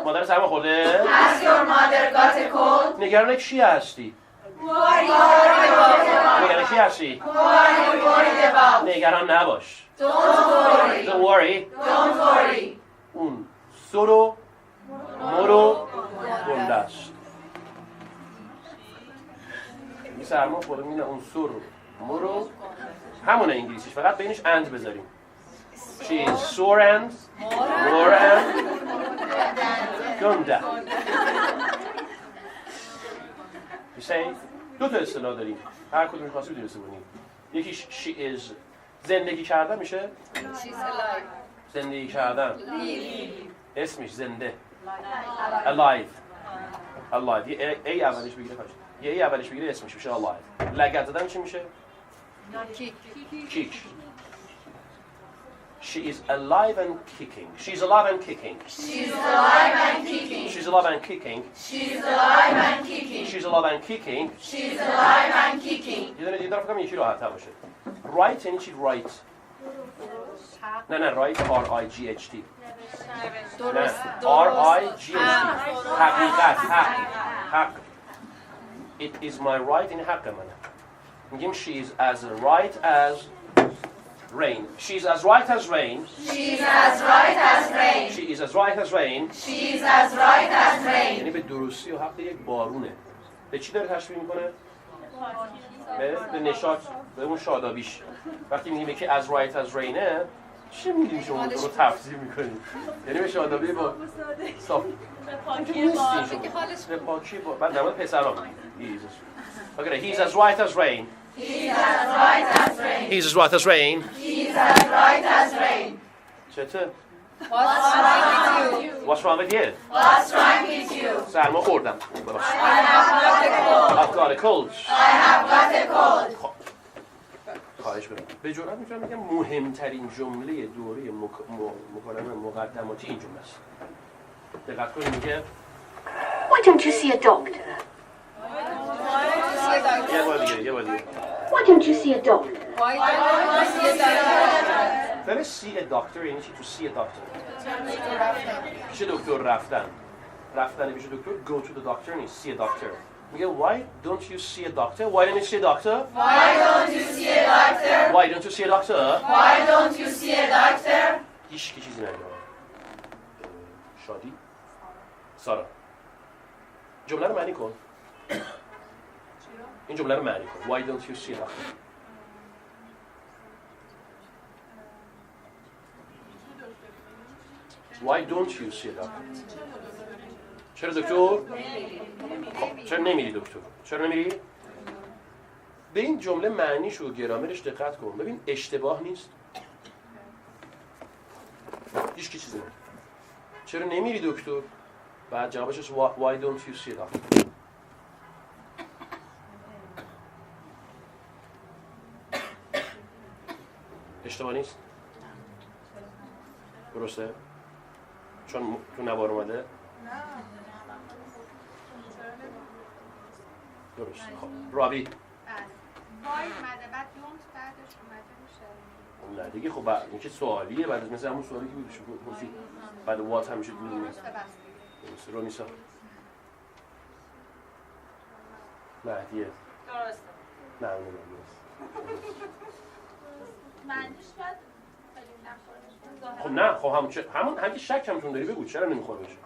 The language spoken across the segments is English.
مادر سرما خورده؟ Has your mother got a cold? نگران چی هستی؟ نگران چی هستی؟ نگران نباش. Don't worry. اون سرو مرو گنده است. این سرما خورده میگن اون سرو مرو همونه انگلیسیش، فقط بینش اند بذاریم. She is sore and more and گنده. دو تا اصطلاح داریم، هر کدوم خاصی بدونید بسونید. یکیش she is زندگی کردن میشه زندگی کردن، اسمش زنده alive. یه ای اولش بگیره خواهش، یه ای اولش بگیره اسمش میشه alive. لگد زدن چی میشه؟ kick. She is alive and kicking. She's alive and kicking. She's alive and kicking. She's alive and kicking. She's alive and kicking. She's alive and kicking. She's alive and kicking. یه دفعه کنم یکی راحت تر باشه. Right یعنی چی right؟ نه right R-I-G-H-T. نه R-I-G-H-T. حقیقت حق. It is my right این حق منه. میگیم she is as right as rain. She's as right as rain. She's as right as rain. She is as right as rain. She's as right as rain. یعنی به درستی و حق یک بارونه. به چی داره تشبیه میکنه؟ به نشاط، به اون شادابیش. وقتی میگیم که as right as rainه، چه میگیم شما رو تفسیر میکنید؟ یعنی به شادابی با صاف. به پاکی با بعد در مورد پسرا میگیم. Okay, he's as right as rain. He's as right as rain. He's as right as rain. He's as right as rain. چطور؟ What's wrong with you? What's wrong with you? What's wrong with you? سرما خوردم. I have got a cold. I've got a cold. I have got a cold. خواهش می‌کنم. به جرات می‌تونم بگم مهمترین جمله دوره مکالمه مقدماتی این جمله است. دقت کنید میگه Why don't you see a doctor? یه بار دیگه. Why don't you see a doctor? داره see a doctor یعنی چی؟ To see a doctor. پیش دکتر رفتن پیش دکتر go to the doctor نیست see a doctor. میگه why don't you see a doctor? Why don't you see a doctor? Why don't you see a doctor? Why don't you see a doctor? Why don't you see a doctor? هیچ کی چیزی نمیگه. شادی سارا جمله رو معنی کن. این جمله رو معنی کن. Why don't you see a doctor? Why don't you see a doctor? چرا دکتر؟ چرا نمیری دکتر؟ چرا نمیری؟ به این جمله معنیش و گرامرش دقت کن. ببین اشتباه نیست. هیچ کی چیزی نمیگه. چرا نمیری دکتر؟ بعد جوابش است why don't you see a doctor? اشتباه نیست؟ درسته؟ چون تو نوار اومده؟ درست. خب راوی وای اومده بعد دونت بعدش اومده میشه. نه دیگه خب این که سوالیه بعد مثل همون سوالی که بود پرسید بعد وات همیشه دور میاد. درست رو میسا. مهدیه. درسته. نه درست. معنیش باید خیلی نخورش. خب نه خب همون همین شک همتون داری بگو چرا نمیخوره بشه.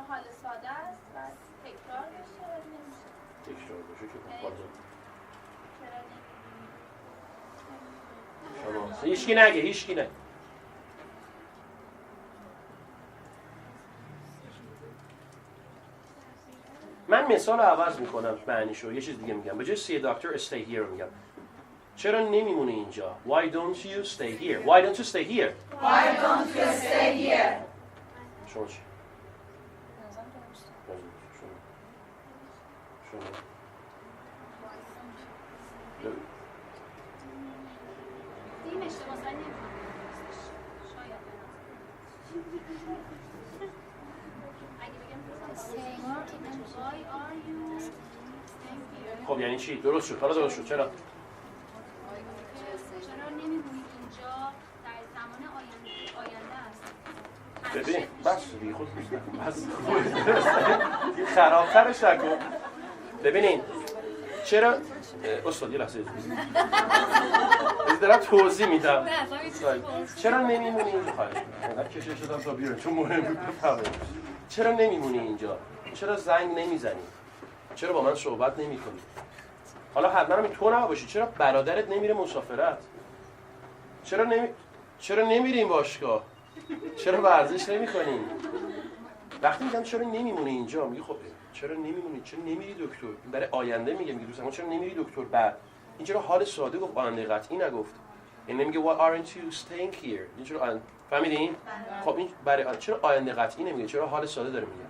حال ساده است و تکرار بشه نمیشه. تکرار بشه که واضحه. شما هیچکی نگه هیچکی نه. من مثال رو عوض میکنم معنیشو یه چیز دیگه میگم. به جای see a doctor stay here میگم. چرا نمیمونی اینجا؟ Why don't you stay here? Why don't you stay here? Why don't you stay here? شما چی؟ شما این اشتباه سعی نمی‌کنه. شاید. اگه بگم why are you staying here? خب یعنی چی؟ درست شد. حالا درست شد. چرا؟ در زمان آینده است. ببین بس دیگه خود بس خود خرابترش نکن. ببینین چرا استاد یه لحظه دارم توضیح میدم. چرا نمیمونی اینجا؟ خواهش می‌کنم کشش دادم تا بیرون چون مهم بود بفهمید. چرا نمیمونی اینجا؟ چرا زنگ نمیزنی؟ چرا با من صحبت نمی‌کنی؟ حالا حتما هم تو نباشی. چرا برادرت نمیره مسافرت؟ چرا نمیریم باشگاه؟ چرا ورزش نمی‌کنی؟ وقتی میگم چرا نمیمونی اینجا میگی خب چرا نمیمونی؟ چرا نمیری دکتر؟ برای آینده میگه دوستان چرا نمیری دکتر؟ بعد این چرا حال ساده گفت آینده قطعی نگفت. این نمیگه why aren't you staying here؟ این چرا فهمیدین؟ خب این برای چرا آینده قطعی نمیگه؟ چرا حال ساده داره میگه؟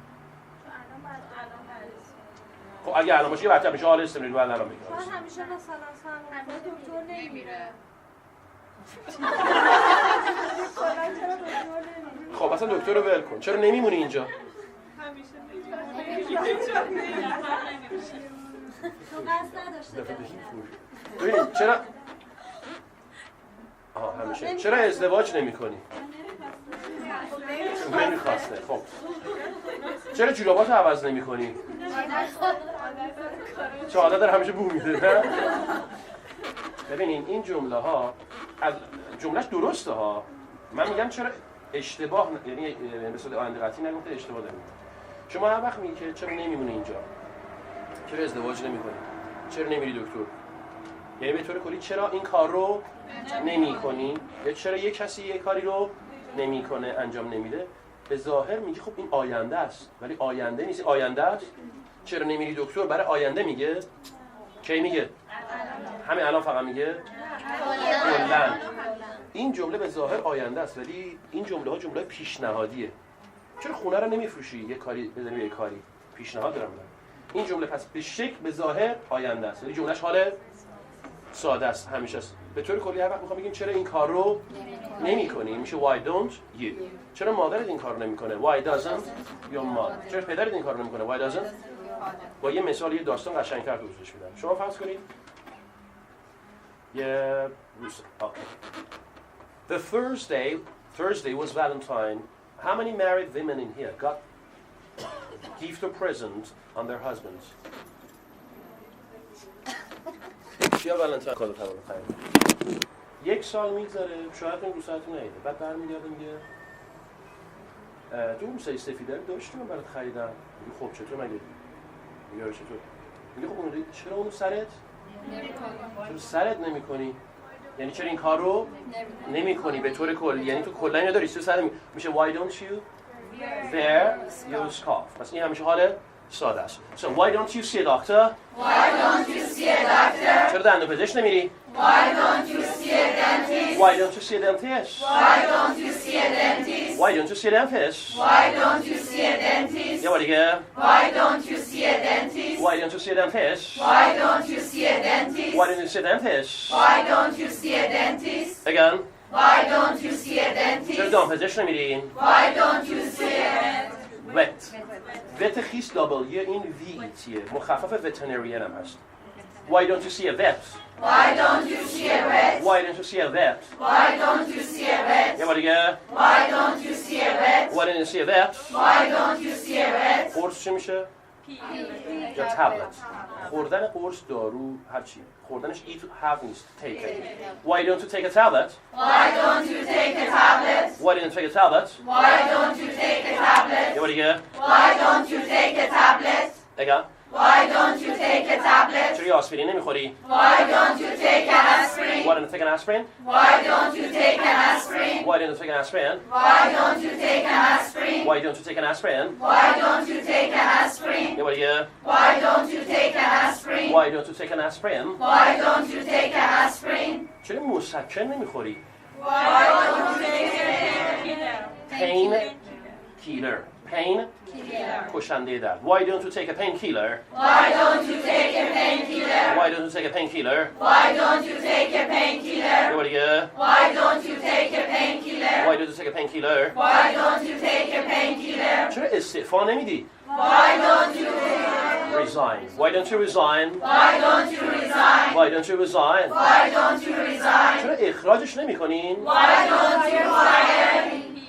خب اگه الان باشه بهتر میشه حال استمراری بعد الان میگه. من همیشه مثلا سرما دکتر نمیره. خب اصلا دکتر رو ول کن. چرا نمیمونی اینجا؟ تو قصد نداشته ببین چرا همیشه چرا ازدواج نمی‌کنی؟ نمیخواسته. خب چرا جوراباتو عوض نمی‌کنی؟ چه عادت داره همیشه بو میده. ببینین این جمله ها از جملهش درسته ها. من میگم چرا اشتباه یعنی به صورت آینده قطعی نگفته اشتباه داره میگه. شما هر وقت میگی که چرا نمیمونی اینجا؟ چرا ازدواج نمی‌کنی؟ چرا نمیری دکتر؟ یعنی به طور کلی چرا این کار رو نمی‌کنی؟ یا چرا یک کسی یک کاری رو نمی‌کنه انجام نمیده؟ به ظاهر میگی خب این آینده است ولی آینده نیست. آینده است. چرا نمیری دکتر؟ برای آینده میگه. کی میگه؟ همین الان فقط میگه کلاً. این جمله به ظاهر آینده است ولی این جمله ها جمله پیشنهادیه. چرا خونه رو نمیفروشی یه کاری بزنی یه کاری؟ پیشنهاد دارم من. این جمله پس به شکل به ظاهر آینده است ولی جملهش حال ساده است همیشه است. به طور کلی هر وقت میخوام بگیم چرا این کار رو نمی‌کنی میشه why don't you. چرا مادرت این کار رو نمی‌کنه؟ why doesn't your mother. چرا پدرت این کار رو نمی‌کنه؟ why doesn't. با یه مثال یه داستان قشنگ‌تر توضیحش میدم. شما فرض کنید یه روز The Thursday was Valentine. How many married women in here got gift or present on their husbands? یا ولنتاین کادو تمام خرید. یک سال میگذره شاید این روساتون نیده. بعد برمیگرده میگه تو روسای سفیده رو داشتی من برات خریدم. میگه خب چطور مگه؟ میگه چطور؟ میگه خب اون چرا اونو سرت نمی‌کنی؟ چرا سرت نمی‌کنی؟ یعنی چرا این کار رو نمی‌کنی به طور کلی؟ یعنی تو کلا اینو داری سر میشه why don't you wear your scarf. پس این همیشه حال ساده است. So why don't you see a doctor? Why don't you see a doctor? چرا دندانپزشک نمیری؟ Why don't you see a dentist? Why don't you see a dentist? Why don't you see a dentist? Why don't you see a dentist? Why don't you see a dentist? یه بار دیگه. Why don't you see a dentist? Why don't you see a dentist? Why don't you see a dentist? Why don't you see a dentist? Why don't you see a dentist? Again. Why don't you see a چرا dentist? دندانپزشک نمیری؟ Why don't you see a wet. وت خیس دابل این وی ایتیه مخفف veterinarian هم هست. Why don't you see a vet? Why don't you see a vet? Why don't you see a vet? Why don't you see a vet? یه بار دیگه. Why don't you see a vet? Why don't you see a vet? Why don't you see a vet? قرص چی میشه؟ یا تابلت. خوردن قرص دارو هر چی. خوردنش eat have نیست take it. Why don't you take a tablet? Why don't you take a tablet? Why don't you take a tablet? Why don't you take a tablet? یه بار دیگه. Why don't you take a tablet? Again. Why don't you take a tablet? چرا آسپرین نمیخوری؟ Why don't you take an aspirin? Why don't you take an aspirin? Why don't you take an aspirin? Why don't you take an aspirin? Why don't you take an aspirin? Why don't you take an aspirin? Why don't you take an aspirin? یه بار دیگه. Why don't you take an aspirin? Why don't you take an aspirin? Why don't you take an aspirin? چرا مسکن نمیخوری؟ Why don't you take a Pain killer. Pain کشنده درد. Why don't you take a painkiller? Why don't you take a painkiller? Why don't you take a painkiller? Why don't you take a painkiller? یه بار دیگه. Why don't you take a painkiller? Why don't you take a painkiller? Why don't you take a painkiller? چرا استعفا نمیدی؟ Why don't you Resign. Why don't you resign? Why don't you resign? Why don't you resign? Why don't you resign? resign? چرا اخراجش نمی‌کنین؟ Why don't you fire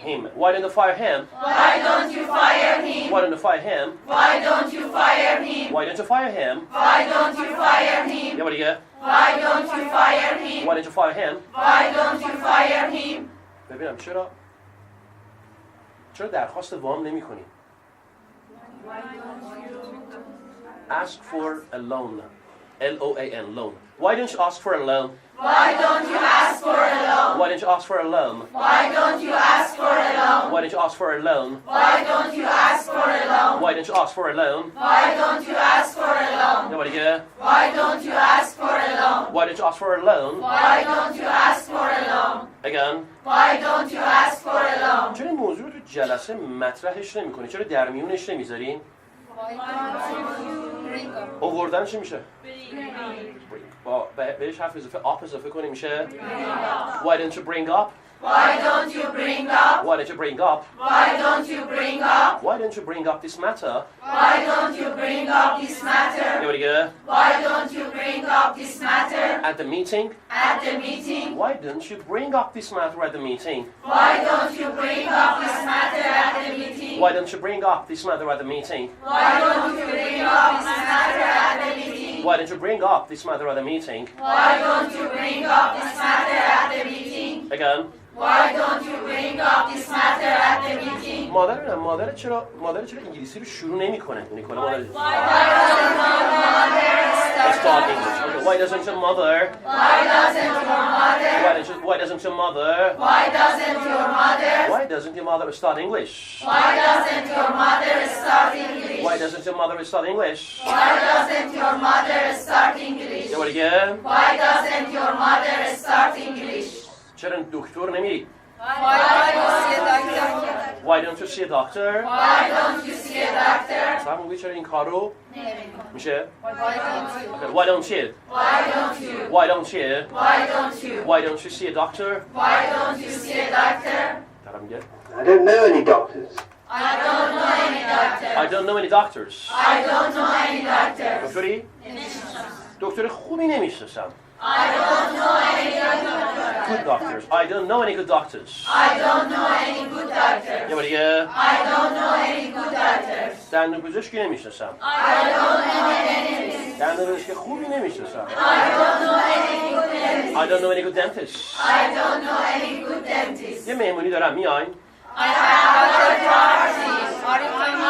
him. Why don't you fire him? Why don't you fire him? Why don't you fire him? Why don't you fire him? Why don't you fire him? Why don't you fire him? یه بار دیگه. Why don't you fire him? Why don't you fire him? Why don't you fire him? ببینم چرا درخواست وام نمی‌کنی؟ Ask for a loan. L-O-A-N, loan. Why don't you ask for a loan? Why don't you ask for a loan? Why don't you ask for a loan? Why don't you ask for a loan? Why don't you ask for a loan? Why don't you ask for a loan? Why don't you ask for a loan? Why don't you ask for a loan? یه بار دیگه. Why don't you ask for a loan? Why don't you ask for a loan? Why don't you ask for a loan? Again. Why don't you ask for a loan? چرا این موضوع رو تو جلسه مطرحش نمی‌کنی؟ چرا در میونش نمیذارین؟ آوردن چی میشه؟ با بهش حرف اضافه آپ اضافه کنی میشه Why don't you bring up? Why don't you bring up? Why don't you bring up? Why don't you bring up? Why don't you bring up this matter? Why don't you bring up this matter? یه بار دیگه. Why don't you bring up this matter? At the meeting? At the meeting? Why don't you bring up this matter at the meeting? Why don't you bring up this matter at the meeting? Why don't you bring up this matter at the meeting? Why don't you bring up this matter at the meeting? Why don't you bring up this matter at the meeting? Why don't you bring up this matter at the meeting? Again. Why don't you bring up this matter at the meeting? مادر چرا انگلیسی رو شروع نمی‌کنه؟ نیکولا مادر. Start English. Okay. Why doesn't your mother? Why doesn't your mother? Why doesn't your mother? Why doesn't your mother? Why doesn't your mother start English? Why doesn't your mother start English? Why doesn't your mother start English? Why doesn't your mother start English? یه بار دیگه. Why doesn't your mother start English? چرا دکتر نمیری؟ Why don't you see a doctor? Why don't you see a doctor? Why don't you see a doctor? صاحب میگه چرا این کارو میشه؟ Why don't you? Okay. Why don't you? Why don't you? Why don't you? Why don't you? Why don't you see a doctor? Why don't you see a doctor? طرف میگه I don't know any doctors. I don't know any doctor. I don't know any doctors. I don't know any doctor. دکتری؟ دکتر خوبی نمیشناسم. I don't know any doctor. Good doctors. I don't know any good doctors. I don't know any good doctors. یه بار دیگه. I don't know any good doctors. دندونپزشکی نمیشناسم. I don't know any. دندونپزشک خوبی نمیشناسم. I don't know any good dentist. I don't know any good dentist. I don't know any good dentist. یه مهمونی دارم میاین؟ I have got a party. Are you coming?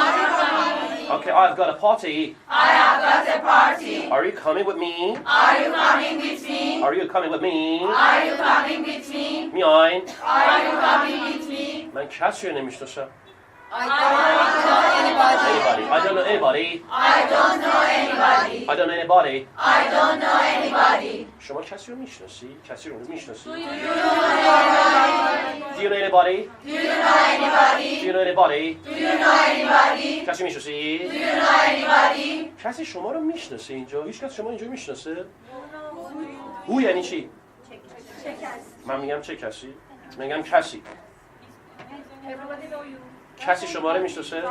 Okay, I've got a party. I have got a party. Are you coming with me? Are you coming with me? Are you coming with me? Are you coming with me? میاین؟ Are you coming with me? من کسی رو نمیشناسم. I don't know anybody. Anybody. I don't know anybody. I don't know anybody. I don't know anybody. I don't know anybody. شما کسی رو میشناسی؟ کسی رو میشناسی؟ Do you know anybody? Do you know anybody? Do you know anybody? Do you know anybody? Do you know anybody? کسی میشناسی؟ Do you know anybody? کسی شما رو میشناسه اینجا؟ هیچ کس شما اینجا میشناسه؟ او یعنی چی؟ من میگم چه کسی؟ میگم کسی. کسی شما رو میشناسه؟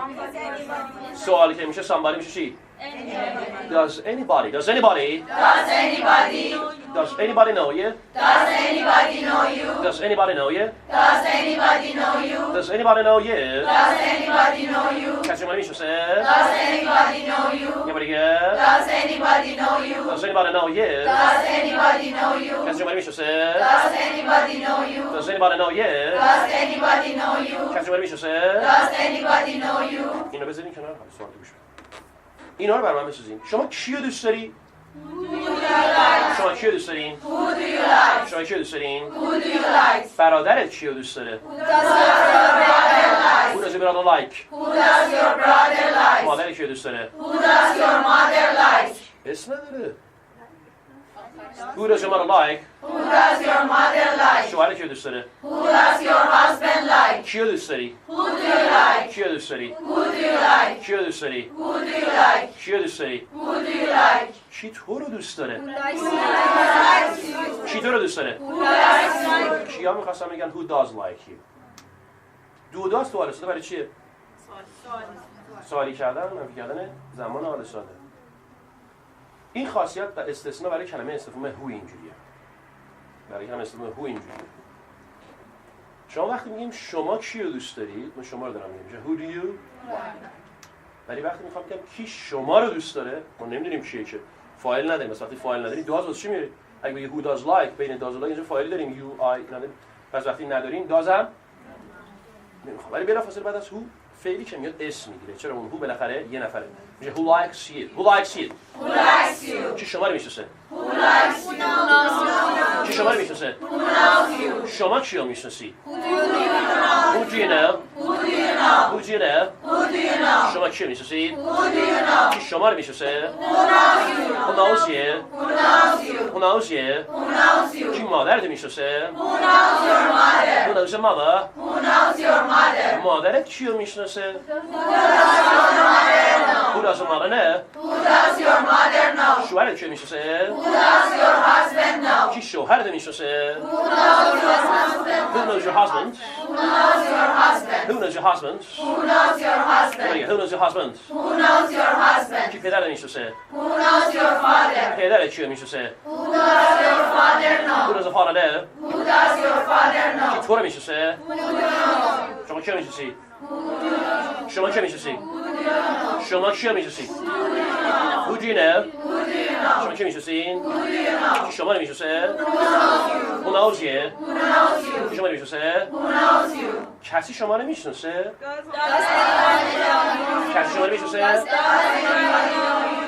سوالی که میشه somebody میشه چی؟ Does anybody? Does anybody? Does anybody? Does anybody know you? Does anybody know you? Does anybody know you? Does anybody know you? Does anybody know you? Does anybody know you? کسی شما رو میشناسه؟ Does anybody know you? یه بار دیگه. Does anybody know you? Does anybody know you? Does anybody know you? کسی شما رو میشناسه؟ Does anybody know you? Does anybody know you? Does anybody know you? کسی شما رو میشناسه؟ Does anybody know you? اینو بذارین کنار هم سوال گوش بدین. اینا رو برام بسازین. شما کیو دوست داری؟ شما کیو دوست دارین؟ Who do you like? شما کیو دوست دارین؟ Who do you like? برادرت کیو دوست داره؟ Does your brother like? Who does your brother like? Who does your brother like? مادر کیو دوست داره؟ Who does your mother like? اسم نداره. Who does your mother like? Who does your mother like? شوهر کیو دوست داره؟ Who does your husband like? کیو دوست داری؟ Who do you like? کیو دوست داری؟ Who do you like? کیو دوست داری؟ Who do you like? کیو دوست داری؟ Who do you like? کی تو رو دوست داره؟ Who likes you? کی تو رو دوست داره؟ Who likes you? کیا میخواستم بگن who does like you؟ دو داست تو آلساده برای چیه؟ سوالی کردن، منفی کردن زمان آلساده. این خاصیت و استثناء برای کلمه استفهام هو اینجوریه. برای هم استفاده هو اینجوریه. شما وقتی میگیم شما کی رو دوست دارید، من شما رو دارم میگم who do you like. ولی وقتی میخوام بگم کی شما رو دوست داره، ما نمیدونیم کیه که فایل نداریم. مثلا وقتی فایل نداریم does واسه چی میارید؟ اگه بگی who does like بین does و like اینجا فایلی داریم you I نداریم. پس وقتی نداریم does هم نمیخوام. ولی بلافاصله بعد از who فعلی که میاد اسم میگیره. چرا اون who بالاخره یه نفره. میگه who likes you who likes you Who likes you? کی شما رو میشناسه؟ Who likes you? کی شما رو میشناسه؟ Who knows you? شما کی رو میشناسی؟ Who do you know? who do you know Who do you know? who do you know Who do you know? شما کی رو میشناسی؟ Who do you know? کی شما رو میشناسه؟ Who knows you? who knows you Who knows you? who knows you Who knows you? کی مادرت میشناسه؟ Who knows your mother? who knows your mother Who knows your mother? مادرت کی رو میشناسه؟ Who does your mother know? who does your mother know Who does your mother know? شوهرت کی رو میشناسه؟ Who does your husband know? کی شوهرت میشناسه؟ Who knows your husband? who knows your husband Who knows your husband? who knows your husband Who knows your husband? who knows your husband Who knows your husband? کی پدرت میشناسه؟ Who knows your father? پدرت کی رو میشناسه؟ Who does your father who know? does your father know Who does your father کی know? تو رو میشناسه؟ شما کی رو میشناسی؟ شما کی میشناسی؟ شما کی رو میشناسی؟ who do you know شما کی میشناسین؟ کی شما رو میشناسه؟ who knows you کی شما رو میشناسه؟ کسی شما رو میشناسه؟ کسی شما رو میشناسه؟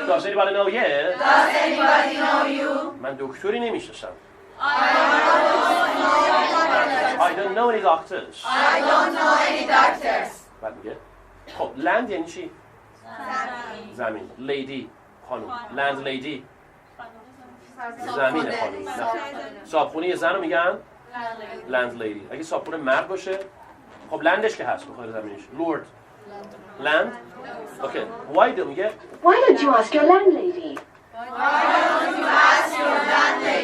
does anybody know you Does anybody know you? من دکتری نمیشناسم. I don't know any doctors. I don't know any doctors. بعد میگه خب لند یعنی چی؟ زمین. لیدی خانم. لند لیدی زمین خانم. نه. صابخونه یه زن رو میگن لند لیدی. اگه صابخونه مرد باشه خب لندش که هست بخاطر زمینش. لورد لند اوکی. why do میگه Why don't you ask your landlady?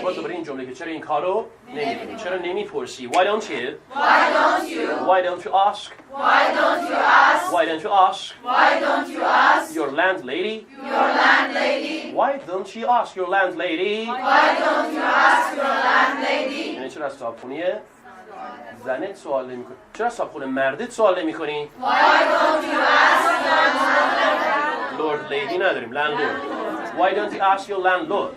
باز دوباره این جمله که چرا این کارو نمی‌کنی؟ چرا نمی‌پرسی؟ Why don't you? Why don't you? Why don't you ask? Why don't you ask? Why don't you ask Why don't you ask your landlady? your landlady? Why don't you ask your landlady? Why don't you ask your landlady? یعنی چرا از صابخونه زنت سوال نمی‌کنی؟ چرا از صابخونه مردت سوال نمی‌کنی؟ Why don't you ask لورد لیدی نداریم لندلورد. Why don't you ask your landlord?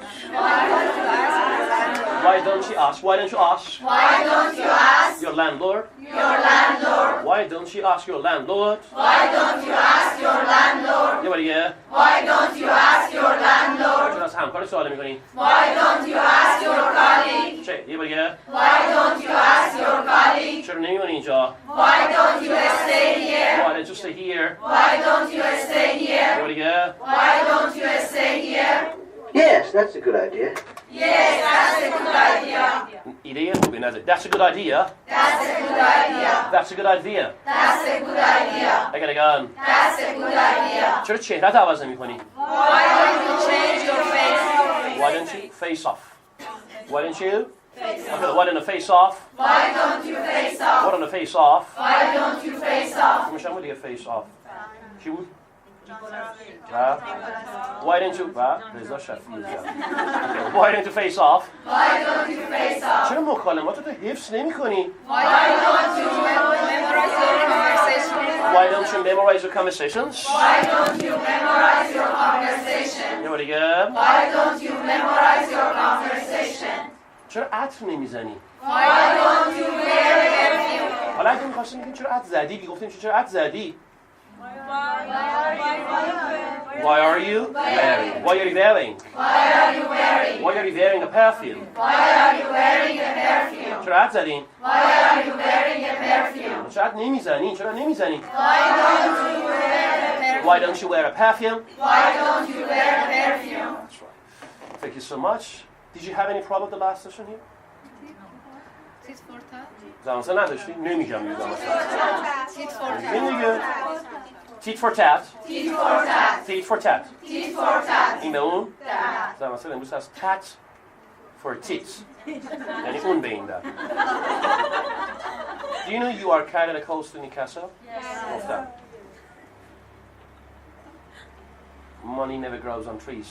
Why don't you ask? Why don't you ask Why don't you ask your landlord? your landlord? Why don't you ask your landlord? Why don't you ask your landlord? یه بار دیگه. Why don't you ask your landlord? چرا از همکار سوال نمی‌کنی؟ Why don't you ask your colleague? چه؟ یه بار دیگه. Why don't you ask your colleague? چرا نمی‌مونی اینجا؟ Why don't you stay here? Why don't you stay here? Why don't you stay یه here? بار دیگه. Why don't you stay here? Yes, that's a good idea. Yes, that's a good idea. ایده خوبی نظر. That's a good idea. That's a good idea. That's a good idea. That's a good idea. اگرگان. That's a good idea. چرا چهرهت عوض نمی‌کنی؟ Why don't you change your face? Why don't you face off? Why don't you? Okay, why don't you face off? Why don't you face Why off? don't you face off? Why don't you face off? میشم بود دیگه face off. کی بود؟ و why don't you و رضا شفیعی جان. Why don't you face off? Why don't you face off? چرا مکالماتت رو حفظ نمی‌کنی؟ Why don't you memorize your conversation? Why don't you memorize your conversations? Why don't you memorize your conversation? یه بار دیگه. Why don't you memorize your conversation? چرا عطر نمیزنی؟ Why don't you wear a perfume? حالا اگه می‌خواستیم بگیم چرا عطر زدی، گفتیم چرا عطر زدی؟ Why are you wearing? Why are you wearing? Why are you wearing? Why are you wearing a perfume? Why are you wearing a perfume? چرا عطر زدین؟ Why are you wearing a perfume? چرا عطر نمیزنی؟ چرا نمیزنی؟ Why don't you wear a perfume? Why don't you wear a perfume? Why don't you wear a perfume? That's right. Thank you so much. Did you have any problem the last session here? زمانسه نداشتی؟ نمیگم دیگه زمانسه. این دیگه. Tit for tat. Tit for tat. Tit for tat. Tit for tat. این به اون. Tat. زمانسه امروز هست tat for tits. یعنی اون به این در. Do you know you are kind of close to Newcastle? Yes. گفتم. Money never grows on trees.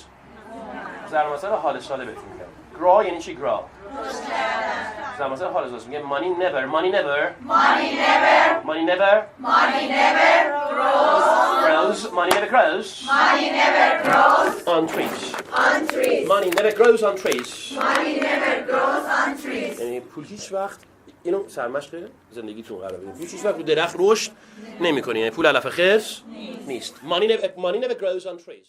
زمانسه حال ساده بهتون میگم. Grow یعنی چی grow؟ زمان حال زاست میگه money never grows on trees. Money never grows on trees. یعنی پول هیچ وقت اینو سرمشق زندگیتون قرار بدید. پول هیچ وقت رو درخت رشد نمی‌کنه. یعنی پول علف خرس نیست. Money never grows on trees.